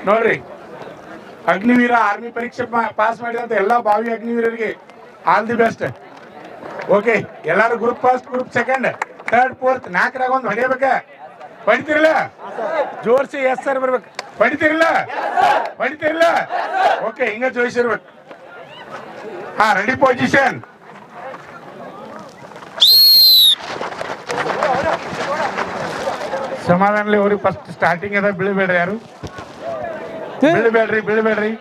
ನೋಡ್ರಿ, ಅಗ್ನಿವೀರ ಆರ್ಮಿ ಪರೀಕ್ಷೆ ಪಾಸ್ ಮಾಡಿದಂತ ಎಲ್ಲ ಭಾವಿ ಅಗ್ನಿವೀರರಿಗೆ ಆಲ್ ದಿ ಬೆಸ್ಟ್. ಓಕೆ, ಎಲ್ಲಾರು group first, group second, third, fourth, 4ರಾಗ ಒಂದು ಹೊಡಿಯಬೇಕ. ಹೊಡಿತಿರಲ್ಲ? ಜೋರ್ಸಿ ಎಸ್ ಸರ್ ಬರ್ಬೇಕು. ಹೊಡಿತಿರಲ್ಲ? ಹೊಡಿತಿರಲ್ಲ? ಓಕೆ, ಹಿಂಗ ಜೋಯಿಸಿರ್ಬೇಕು. ಹಾ, ರೆಡಿ, ಪೊಸಿಷನ್. ಸಮಾಧಾನಲಿ ಅವ್ರಿಗೆ ಫಸ್ಟ್ ಸ್ಟಾರ್ಟಿಂಗ್ ಅದ. ಬೀಳ್ಬೇಡ್ರಿ, ಯಾರು ಬೀಳ್ಬೇಡ್ರಿ.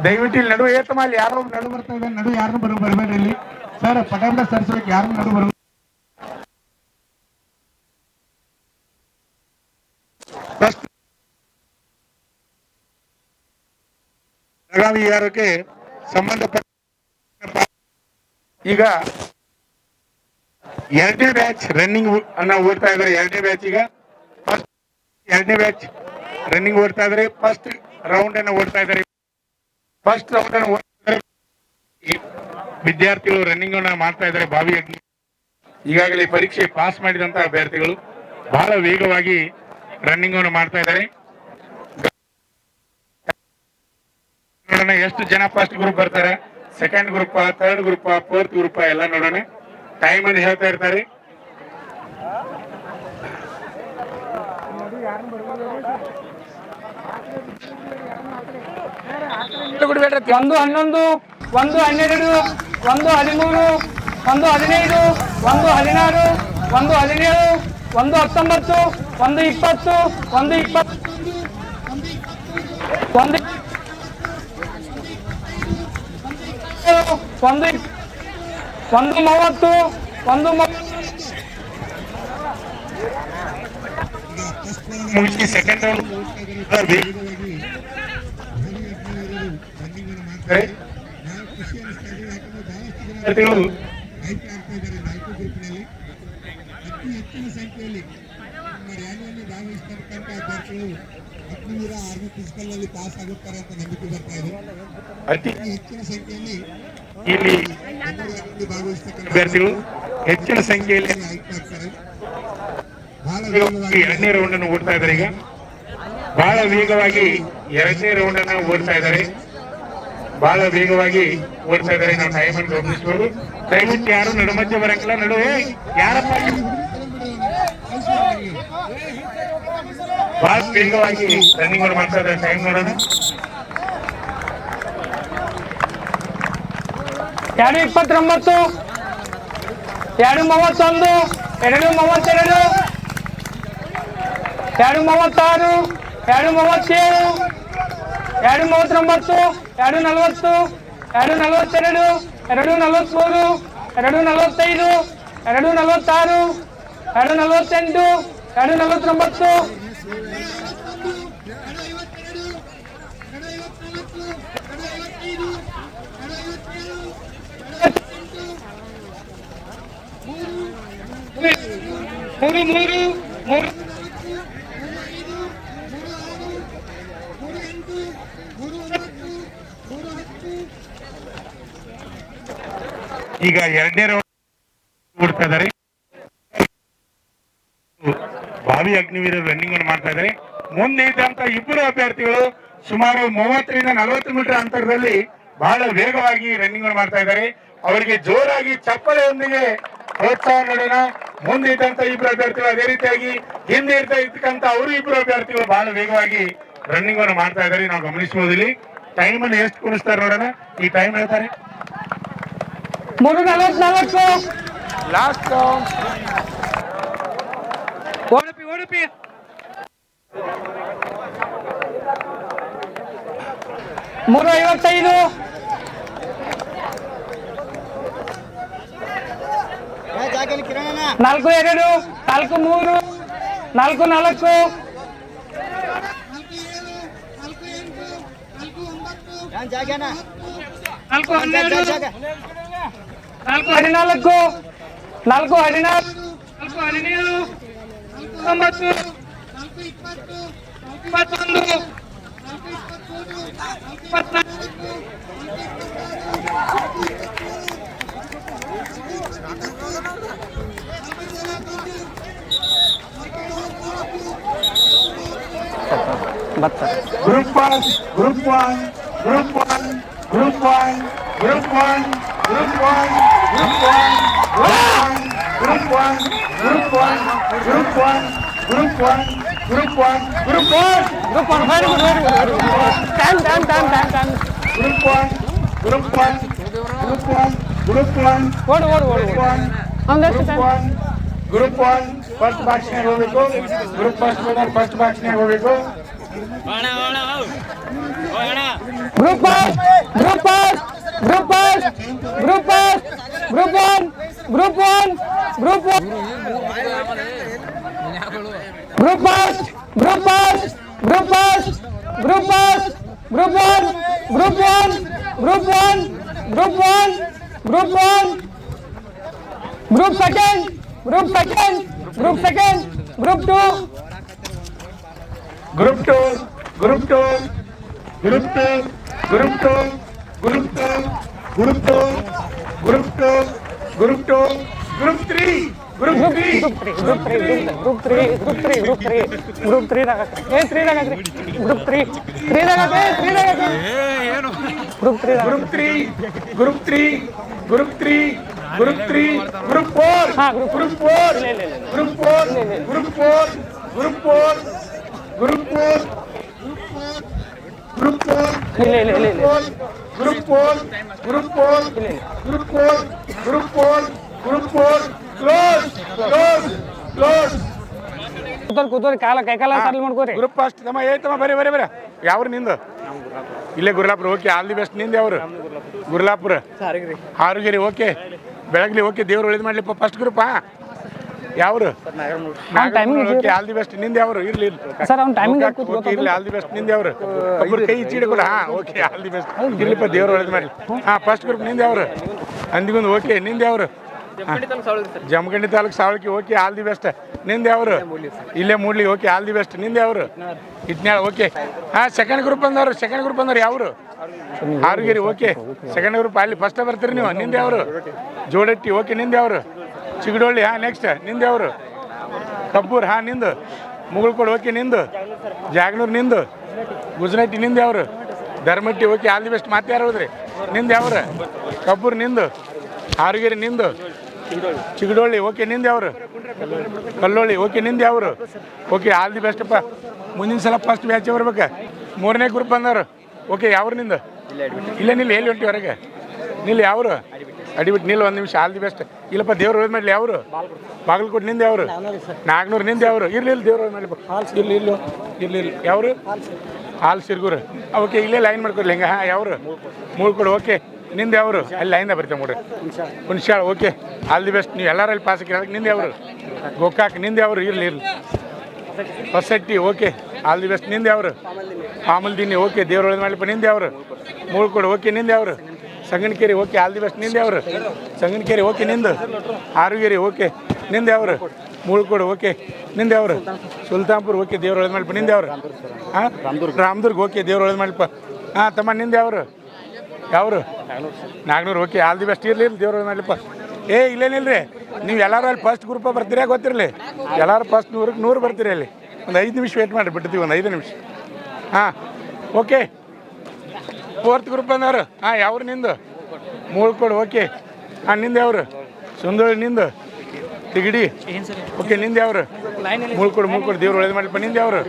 ದಯವಿಟ್ಟು ಇಲ್ಲಿ ನಡುವೆ ಏತ ಮಾಡಿ ಯಾರೋ ನಡು ಬರ್ತಾ ಇದ್ದಾರೆ. ನಡು ಯಾರನ್ನು ಬರಬೇಡ್ರಿ ಇಲ್ಲಿ ಸರ್. ಪಟಾಪಟ ಸರ್ಸ್ಬೇಕು, ಯಾರನ್ನು ನಡು ಬರಬೇಕು. ಬೆಳಗಾವಿ ವಿಹಾರಕ್ಕೆ ಸಂಬಂಧಪಟ್ಟ ಈಗ 2ನೇ ಬ್ಯಾಚ್ ರನ್ನಿಂಗ್ ಅನ್ನ ಓಡ್ತಾ ಇದ್ದಾರೆ. 2ನೇ ಬ್ಯಾಚ್ ಈಗ ಫಸ್ಟ್ 2ನೇ ಬ್ಯಾಚ್ ರನ್ನಿಂಗ್ ಓಡ್ತಾ ಇದ್ದಾರೆ. ಫಸ್ಟ್ ರೌಂಡ್ ಅನ್ನ ಓಡ್ತಾ ಇದ್ದಾರೆ. ಫಸ್ಟ್ ರೌಂಡ್ ಅನ್ನು ವಿದ್ಯಾರ್ಥಿಗಳು ರನ್ನಿಂಗ್ ಅನ್ನ ಮಾಡ್ತಾ ಇದ್ದಾರೆ. ಭಾವಿ ಅಗ್ನಿ ಈಗಾಗಲೇ ಪರೀಕ್ಷೆ ಪಾಸ್ ಮಾಡಿದಂತಹ ಅಭ್ಯರ್ಥಿಗಳು ಬಹಳ ವೇಗವಾಗಿ ರನ್ನಿಂಗ್ ಅನ್ನು ಮಾಡ್ತಾ ಇದ್ದಾರೆ. ನೋಡೋಣ ಎಷ್ಟು ಜನ ಫಸ್ಟ್ ಗ್ರೂಪ್ ಬರ್ತಾರೆ, second group, third group, fourth group ಎಲ್ಲ ನೋಡೋಣ. ಟೈಮ್ ಅನ್ನು ಹೇಳ್ತಾ ಇರ್ತಾರೆ. ಒಂದು 11, ಒಂದು 12, ಒಂದು 13, ಒಂದು 15, ಒಂದು 16, ಒಂದು 17, ಒಂದು 19, ಒಂದು 20, ಒಂದು 20, ಒಂದು 30, ಒಂದು ಮುಗಿಸಿ ಸೆಕೆಂಡ್ ರೌಂಡ್ ಹೆಚ್ಚಿನ ಸಂಖ್ಯೆಯಲ್ಲಿ ನಮ್ಮ ರ್ಯಾಲಿಯಲ್ಲಿ ಭಾಗವಹಿಸತಕ್ಕಂಥ ಅಭ್ಯರ್ಥಿಗಳು ಅಗ್ನಿವೀರ ಆರ್ಮಿ ಫಿಸಿಕಲ್ ನಲ್ಲಿ ಪಾಸ್ ಆಗುತ್ತಾರೆ ಅಂತ ನಂಬಿಕೆ ಬರ್ತಾ ಇದೆ. ಅತಿ ಹೆಚ್ಚಿನ ಸಂಖ್ಯೆಯಲ್ಲಿ ಇಲ್ಲಿ ಭಾಗವಹಿಸತಕ್ಕಂಥ ಅಭ್ಯರ್ಥಿಗಳು ಹೆಚ್ಚಿನ ಸಂಖ್ಯೆಯಲ್ಲಿ ಆಯ್ಕೆ ಬಹಳ 2ನೇ ರೌಂಡ್ ಅನ್ನು ಓಡ್ತಾ ಇದ್ದಾರೆ. ಈಗ ಬಹಳ ವೇಗವಾಗಿ 2ನೇ ರೌಂಡ್ ಅನ್ನು ಓಡ್ತಾ ಇದ್ದಾರೆ. ಬಹಳ ವೇಗವಾಗಿ ಓಡ್ತಾ ಇದ್ದಾರೆ. ನಾವು ಟೈಮ್ ಅನ್ನು ಗಮನಿಸಬಹುದು. ದಯವಿಟ್ಟು ಯಾರು ನಡುಮಧ್ಯೆ ಬರಂಗಿಲ್ಲ. ನಡುವೆ ಯಾರಪ್ಪ ಬಹಳ ವೇಗವಾಗಿ ರನ್ನಿಂಗ್ ಮಾಡ್ತಾ ಇದ್ದಾರೆ. ಟೈಮ್ ನೋಡೋಣ. 2:29, 2:31, 2:32, 2:36, 2:37, 2:39, 2:40, 2:42, 2:43, 2:45, 2:46, 2:48, 2:49, 3. ಈಗ 2ನೇ ರೌಂಡ್ ಓಡ್ತಾ ಇದ್ದಾರೆ. ಭಾವಿ ಅಗ್ನಿವೀರರು ರನ್ನಿಂಗ್ ಅನ್ನು ಮಾಡ್ತಾ ಇದ್ದಾರೆ. ಮುಂದೆ ಇದ್ದಂತ ಇಬ್ಬರು ಅಭ್ಯರ್ಥಿಗಳು ಸುಮಾರು 30ರಿಂದ 40 ಮೀಟರ್ ಅಂತರದಲ್ಲಿ ಬಹಳ ವೇಗವಾಗಿ ರನ್ನಿಂಗ್ ಅನ್ನು ಮಾಡ್ತಾ ಇದ್ದಾರೆ. ಅವರಿಗೆ ಜೋರಾಗಿ ಚಪ್ಪಲೆಯೊಂದಿಗೆ ಪ್ರೋತ್ಸಾಹ ನೀಡೋಣ. ಮುಂದೆ ಇದ್ದಂತ ಇಬ್ಬರು ಅಭ್ಯರ್ಥಿಗಳು, ಅದೇ ರೀತಿಯಾಗಿ ಹಿಂದೆ ಇರ್ತಕ್ಕಂಥ ಅವರು ಇಬ್ಬರು ಅಭ್ಯರ್ಥಿಗಳು ಬಹಳ ವೇಗವಾಗಿ ರನ್ನಿಂಗ್ ಅನ್ನು ಮಾಡ್ತಾ ಇದ್ದಾರೆ. ನಾವು ಗಮನಿಸಬಹುದು. ಇಲ್ಲಿ ಟೈಮ್ ಅನ್ನು ಎಷ್ಟು ಕುಣಿಸ್ತಾರೆ ನೋಡೋಣ. ಈ ಟೈಮ್ ಹೇಳ್ತಾರೆ 3:44. ಲಾಸ್ಟ್ ಓಡಪಿ 3:55, 4:2, 4:3, 4:4, 4:14, 4:16, 4:17, 4:19, 4:21, 24. ಬತ್ತ group 1 group 1 group 1 group 1 group 1 group 1 group 1 group 1 group 1 group 1 group 1 group 1 group 1 group 1 very good time group 1 group 1 group 1 group 1 ಓಡು ಒಂದಷ್ಟು ಟೈಮ್ ಗ್ರೂಪ್ 1 ಫಸ್ಟ್ ಬಾಕ್ಸ್ನಾಗ ಹೋಗ್ಬೇಕು ಗ್ರೂಪ್ ಫಸ್ಟ್ ಬಾಕ್ಸ್ನಾಗ ಹೋಗ್ಬೇಕು group first group first group first group first group 1 group 1 group 1 group first group first group first group first group 1 group 1 group 1 group 1 group 1 group second group second group second group 2 group 2 group 2 group 2 group 2 group 2 group 2 group 2 group 2 group 3 group 3 group 3 ದಾಗ ಏ 3 ದಾಗ group 3 ದಾಗ group 3 group 3 group 3 group 3 group 3 group 4 ಹಾ group group 4 group 4 group 4 group 4 group 4 group 4 group 4 group 4 group 4 group 4 group 4 close close close ಕೂತೋರಿ ಕಾಲ ಕೈಕಾಲ ಸಡ್ಲ್ ಮಾಡ್ಕೋರಿ group first ತಮ್ಮ ತಮ್ಮ ಬರೀ ಯಾವ್ರು ನಿಂದು ಇಲ್ಲೇ Gurlapur okay all the best ನಿಂದ ಯಾವ್ರು ಗುರ್ಲಾಪುರ ಹಾರುಗಿರಿ ಓಕೆ ಬೆಳಗ್ಲಿ ಓಕೆ ದೇವ್ರು ಒಳ್ಳೇದು ಮಾಡ್ಲಿಪ್ಪ ಫಸ್ಟ್ ಗ್ರೂಪ್ ಯಾವ್ರು ಓಕೆ ಆಲ್ ದಿ ಬೆಸ್ಟ್ ನಿಂದ ಯಾವ್ರು ಇರ್ಲಿ ಸರ್ ಅವ್ನ ಟೈಮಿಂಗ್ ಇರ್ಲಿ ಆಲ್ ದಿ ಬೆಸ್ಟ್ ನಿಂದ ಯಾವ್ರು ಒಬ್ರು ಕೈ ಚೀಡಿ ಕೂಡ ಓಕೆ ಆಲ್ ದಿ ಬೆಸ್ಟ್ ಇರ್ಲಿಪ್ಪ ದೇವ್ರು ಒಳ್ಳೇದು ಮಾಡ್ಲಿ ಫಸ್ಟ್ ಗ್ರೂಪ್ ನಿಂದ ಯಾವ್ರು ಅಂದಿಗೊಂದು ಓಕೆ ನಿಂದ ಯಾವ್ರು Jamkhandi taluk Savalaki okay all the best ನಿಂದ ಯಾವ್ರು ಇಲ್ಲೇ Mudli okay all the best ನಿಂದ ಯಾವ್ರು ಇಟ್ನ್ಯಾಳ ಓಕೆ ಸೆಕೆಂಡ್ ಗ್ರೂಪ್ ಬಂದವ್ರು ಯಾವ್ರು ಹಾರುಗಿರಿ ಓಕೆ ಸೆಕೆಂಡ್ ಗ್ರೂಪ್ ಅಲ್ಲಿ ಫಸ್ಟ್ ಬರ್ತೀರಿ ನೀವು ನಿಂದ ಯಾವ್ರು ಜೋಡಟ್ಟಿ ಓಕೆ ನಿಂದ ಯಾವ್ರು ಚಿಗಡೊಳ್ಳಿ ನೆಕ್ಸ್ಟ್ ನಿಂದ ಯಾವ್ರು ಕಬ್ಬೂರ್ ನಿಂದು ಮುಗುಳ್ಕೋಡು ಓಕೆ ನಿಂದು ಜಾಗನೂರು ನಿಂದು ಗುಜರಾಟಿ ನಿಂದ ಯಾವ್ರು Dharmatti okay all the best ಮತ್ತೆ ಯಾರು ಹೋದ್ರಿ ನಿಂದ ಯಾವ್ರು ಕಬ್ಬೂರ್ ನಿಂದು ಹಾರುಗಿರಿ ನಿಂದು ಚಿಗಡೊಳ್ಳಿ ಓಕೆ ನಿಂದ ಯಾವ್ರು ಕಲ್ಲೋಳಿ ಓಕೆ ನಿಂದ ಯಾವ್ರು ಓಕೆ ಆಲ್ ದಿ ಬೆಸ್ಟಪ್ಪ ಮುಂದಿನ ಸಲ ಫಸ್ಟ್ ಮ್ಯಾಚ್ ಬರ್ಬೇಕು 3ನೇ ಗ್ರೂಪ್ ಬಂದವರು ಓಕೆ ಯಾವ್ರು ನಿಂದು ಇಲ್ಲೇ ನಿಲ್ಲ ಎಲ್ಲಿ ಹೊಂಟಿ ಹೊರಗೆ ನಿಲ್ಲ ಯಾವ್ರು ಅಡಿಬಿಟ್ಟು ನಿಲ್ಲ ಒಂದು ನಿಮಿಷ ಆಲ್ ದಿ ಬೆಸ್ಟ್ ಇಲ್ಲಪ್ಪ ದೇವ್ರು ಒಳ್ಳೇದು ಮಾಡಲಿ ಯಾವ್ರು ಬಾಗಲಕೋಟೆ ನಿಂದ ಯಾವ್ರು ನಾಗ್ನೂರು ನಿಂದ ಯಾವ್ರು ಇರ್ಲಿ ದೇವ್ರು ಒಳ್ಳೇದು ಮಾಡಲಿ ಇರ್ಲಿ ಯಾವ್ರು ಹಾಲು ಸಿರ್ಗೂರು ಓಕೆ ಇಲ್ಲೇ ಲೈನ್ ಮಾಡ್ಕೊಡ್ಲಿ ಹೆಂಗೆ ಯಾವ್ರು ಮೂಳ್ಕೊಡು ಓಕೆ ನಿಂದ ಯಾವ್ರು ಅಲ್ಲಿ ಲೈನ್ದ ಬರ್ತೇವೆ ನೋಡ್ರಿ ಹುಣ್ಸಾಳ ಓಕೆ ಆಲ್ ದಿ ಬೆಸ್ಟ್ ನೀವು ಎಲ್ಲರಲ್ಲಿ ಪಾಸ್ ಹಾಕಿರ ಅದಕ್ಕೆ ನಿಂದ ಯಾವ್ರು ಗೋಕಾಕ್ ನಿಂದ ಯಾವ್ರು ಇರ್ಲಿ ಹೊಸಟ್ಟಿ ಓಕೆ ಆಲ್ ದಿ ಬೆಸ್ಟ್ ನಿಂದ ಯಾವ್ರು ಪಾಮಲ್ದಿನಿ ಓಕೆ ದೇವ್ರು ಒಳ್ಳೇದು ಮಾಡ್ಲಿಪ್ಪ ನಿಂದ ಯಾವ್ರು ಮೂಳ್ಕೊಡು ಓಕೆ ನಿಂದ ಯಾವ್ರು ಸಂಗನಕೆರೆ ಓಕೆ ಆಲ್ ದಿ ಬೆಸ್ಟ್ ನಿಂದ ಯಾವ್ರು ಸಂಗನಕೆರೆ ಓಕೆ ನಿಂದು ಹಾರುಗಿರಿ ಓಕೆ ನಿಂದ ಯಾವ್ರು ಮೂಳ್ಕೊಡು ಓಕೆ ನಿಂದ ಯಾವ್ರು ಸುಲ್ತಾನ್ಪುರ್ ಓಕೆ ದೇವ್ರು ಒಳ್ಳೇದು ಮಾಡ್ಲಿಪ್ಪ ನಿಂದ ಯಾವ್ರು ರಾಮದುರ್ಗ ಓಕೆ ದೇವ್ರು ಒಳ್ಳೇದು ಮಾಡ್ಲಿಪ್ಪ ತಮ್ಮ ನಿಂದ ಯಾವ್ರು Nagnur okay all the best ಇರ್ಲಿ ದೇವ್ರು ಒಳ್ಳೇದು ಮಾಡ್ಲಿಪ್ಪ ಇಲ್ಲೇನಿಲ್ರಿ ನೀವು ಎಲ್ಲರೂ ಅಲ್ಲಿ ಫಸ್ಟ್ ಗ್ರೂಪ ಬರ್ತೀರಾ ಗೊತ್ತಿರಲಿ ಎಲ್ಲರೂ ಫಸ್ಟ್ 100 ಬರ್ತೀರಿ ಅಲ್ಲಿ ಒಂದು 5 ನಿಮಿಷ ವೇಟ್ ಮಾಡಿ ಬಿಡ್ತೀವಿ ಒಂದು 5 ನಿಮಿಷ ಓಕೆ 4th ಗ್ರೂಪ್ ಬಂದವರು ಯಾವ್ರು ನಿಂದು ಮೂಳ್ಕೊಡು ಓಕೆ ನಿಂದ ಯಾವ್ರು ಸುಂದೋಳಿ ನಿಂದು ತಿಗಡಿ ಓಕೆ ನಿಂದ ಯಾವ್ರು ಮೂಳ್ಕೊಡು ದೇವ್ರು ಒಳ್ಳೇದು ಮಾಡ್ಲಿಪ್ಪ ನಿಂದ ಯಾವ್ರು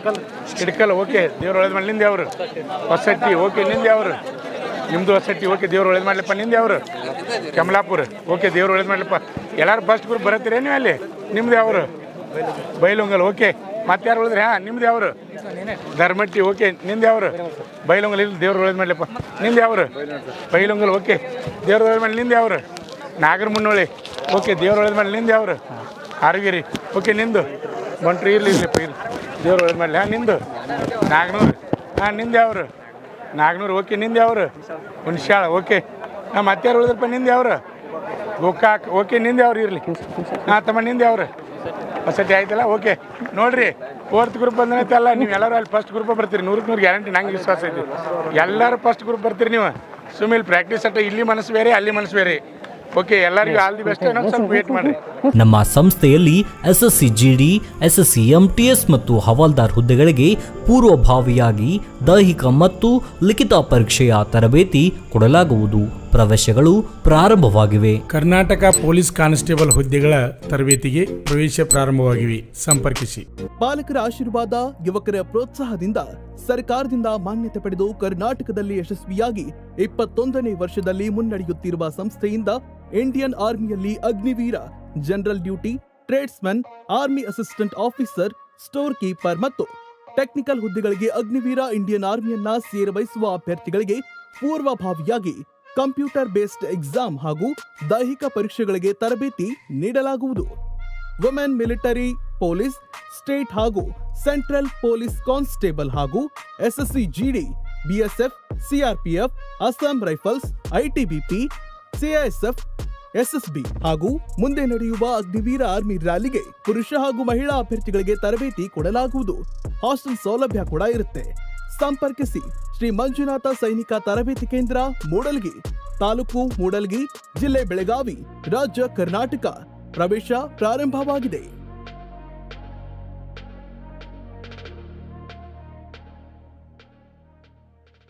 ಹಿಡ್ಕಲ್ ಓಕೆ ದೇವ್ರು ಒಳ್ಳೇದು ಮಾಡಿ ನಿಂದ ಯಾವ್ರು ಹೊಸಟ್ಟಿ ಓಕೆ ನಿಂದ ಯಾವ್ರು ನಿಮ್ಮದು ಹೊಸಟ್ಟಿ ಓಕೆ ದೇವ್ರು ಒಳ್ಳೇದು ಮಾಡ್ಲಿಪ್ಪ ನಿಂದ ಯಾವ್ರು ಕಮಲಾಪುರ ಓಕೆ ದೇವ್ರು ಒಳ್ಳೇದು ಮಾಡ್ಲಿಪ್ಪ ಎಲ್ಲರೂ ಫಸ್ಟ್ ಗ್ರೂಪ್ ಬರತ್ತೀರಿ ನೀವು ಅಲ್ಲಿ ನಿಮ್ದು ಯಾವ್ರು ಬೈಲೊಂಗಲ್ ಓಕೆ ಮತ್ತೆ ಯಾರು ಉಳಿದ್ರಿ ನಿಮ್ದು ಯಾವ್ರು ಧರ್ಮಟ್ಟಿ ಓಕೆ ನಿಂದ ಯಾವ್ರು ಬೈಲೊಂಗಲ್ ಇಲ್ಲಿ ದೇವ್ರು ಒಳ್ಳೇದು ಮಾಡ್ಲಿಪ್ಪ ನಿಂದ ಯಾವ್ರು ಬೈಲೊಂಗಲ್ ಓಕೆ ದೇವ್ರು ಒಳ್ಳೇದು ಮಾಡಿ ನಿಂದ ಯಾವ್ರು ನಾಗರ ಮುನ್ನೋಳಿ ಓಕೆ ದೇವ್ರು ಒಳ್ಳೇದು ಮಾಡಿ ನಿಂದ ಯಾವ್ರು ಹಾರುಗಿರಿ ಓಕೆ ನಿಂದು ಮಂಟ್ರಿ ಇರ್ಲಿಪ್ಪ ಇಲ್ಲಿ ದೇವ್ರು ಒಳ್ಳೇದು ಮಾಡಲಿ ನಿಂದು ನಾಗನೂರು ನಿಂದ ಯಾವ್ರು ನಾಗನೂರು ಓಕೆ ನಿಂದ ಯಾವ್ರು ಹುಣ್ಸಾಳ ಓಕೆ ಮತ್ತೆ ಯಾರು ಉಳಿದ್ರಪ್ಪ ನಿಂದ ಯಾವ್ರು ಗೋಕಾಕ್ ಓಕೆ ನಿಂದ ಯಾವ್ರು ಇರಲಿ ತಮ್ಮ ನಿಂದ ಯಾವ್ರು ಹೊಸಟಿ ಆಯ್ತಲ್ಲ ಓಕೆ ನೋಡ್ರಿ 4th ಗ್ರೂಪ್ ಬಂದೈತಲ್ಲ ನೀವು ಎಲ್ಲರೂ ಅಲ್ಲಿ ಫಸ್ಟ್ ಗ್ರೂಪ್ ಬರ್ತೀರಿ 100% ಗ್ಯಾರಂಟಿ ನಂಗೆ ವಿಶ್ವಾಸ ಐತಿ ಎಲ್ಲರೂ ಫಸ್ಟ್ ಗ್ರೂಪ್ ಬರ್ತೀರಿ ನೀವು ಸುಮ್ಮನೆ ಪ್ರಾಕ್ಟೀಸ್ ಅಟ್ಟ ಇಲ್ಲಿ ಮನಸ್ಸು ಬೇರೆ ಅಲ್ಲಿ ಮನಸ್ಸು ಬೇರೆ ಓಕೆ, ಎಲ್ಲರಿಗೂ ಆಲ್ ದಿ ಬೆಸ್ಟ್. ಇನ್ನೊಂದು ಸ್ವಲ್ಪ ವೇಟ್ ಮಾಡ್ರಿ. ನಮ್ಮ ಸಂಸ್ಥೆಯಲ್ಲಿ SSC GD, SSC MTS ಮತ್ತು ಹವಾಲ್ದಾರ್ ಹುದ್ದೆಗಳಿಗೆ ಪೂರ್ವಭಾವಿಯಾಗಿ ದೈಹಿಕ ಮತ್ತು ಲಿಖಿತ ಪರೀಕ್ಷೆಯ ತರಬೇತಿ ಕೊಡಲಾಗುವುದು. ಪ್ರವೇಶಗಳು ಪ್ರಾರಂಭವಾಗಿವೆ. ಕರ್ನಾಟಕ ಪೊಲೀಸ್ ಕಾನ್ಸ್ಟೇಬಲ್ ಹುದ್ದೆಗಳ ತರಬೇತಿಗೆ ಪ್ರವೇಶ ಪ್ರಾರಂಭವಾಗಿವೆ. ಸಂಪರ್ಕಿಸಿ. ಪಾಲಕರ ಆಶೀರ್ವಾದ, ಯುವಕರ ಪ್ರೋತ್ಸಾಹದಿಂದ ಸರ್ಕಾರದಿಂದ ಮಾನ್ಯತೆ ಪಡೆದು ಕರ್ನಾಟಕದಲ್ಲಿ ಯಶಸ್ವಿಯಾಗಿ 21ನೇ ವರ್ಷದಲ್ಲಿ ಮುನ್ನಡೆಯುತ್ತಿರುವ ಸಂಸ್ಥೆಯಿಂದ ಇಂಡಿಯನ್ ಆರ್ಮಿಯಲ್ಲಿ Agniveer, general duty, tradesman, army assistant officer, store keeper ಮತ್ತು ಟೆಕ್ನಿಕಲ್ ಹುದ್ದೆಗಳಿಗೆ ಅಗ್ನಿವೀರ ಇಂಡಿಯನ್ ಆರ್ಮಿಯನ್ನ ಸೇರಬಯಸುವ ಅಭ್ಯರ್ಥಿಗಳಿಗೆ ಪೂರ್ವಭಾವಿಯಾಗಿ ಕಂಪ್ಯೂಟರ್ ಬೇಸ್ಡ್ ಎಕ್ಸಾಮ್ ಹಾಗೂ ದೈಹಿಕ ಪರೀಕ್ಷೆಗಳಿಗೆ ತರಬೇತಿ ನೀಡಲಾಗುವುದು. ವುಮೆನ್ ಮಿಲಿಟರಿ, ಪೊಲೀಸ್, ಸ್ಟೇಟ್ ಹಾಗೂ ಸೆಂಟ್ರಲ್ ಪೊಲೀಸ್ ಕಾನ್ಸ್ಟೇಬಲ್ ಹಾಗೂ SSC GD, BSF, CRPF, Assam rifles, ITBP, CISF, SSB ಹಾಗೂ ಮುಂದೆ ನಡೆಯುವ ಅಗ್ನಿವೀರ ಆರ್ಮಿ ರ್ಯಾಲಿಗೆ ಪುರುಷ ಹಾಗೂ ಮಹಿಳಾ ಅಭ್ಯರ್ಥಿಗಳಿಗೆ ತರಬೇತಿ ಕೊಡಲಾಗುವುದು. ಹಾಸ್ಟೆಲ್ ಸೌಲಭ್ಯ ಕೂಡ ಇರುತ್ತೆ. ಸಂಪರ್ಕಿಸಿ ಶ್ರೀ ಮಂಜುನಾಥ ಸೈನಿಕ ತರಬೇತಿ ಕೇಂದ್ರ, ಮೂಡಲ್ಗಿ, ತಾಲೂಕು ಮೂಡಲ್ಗಿ, ಜಿಲ್ಲೆ ಬೆಳಗಾವಿ, ರಾಜ್ಯ ಕರ್ನಾಟಕ. ಪ್ರವೇಶ ಪ್ರಾರಂಭವಾಗಿದೆ.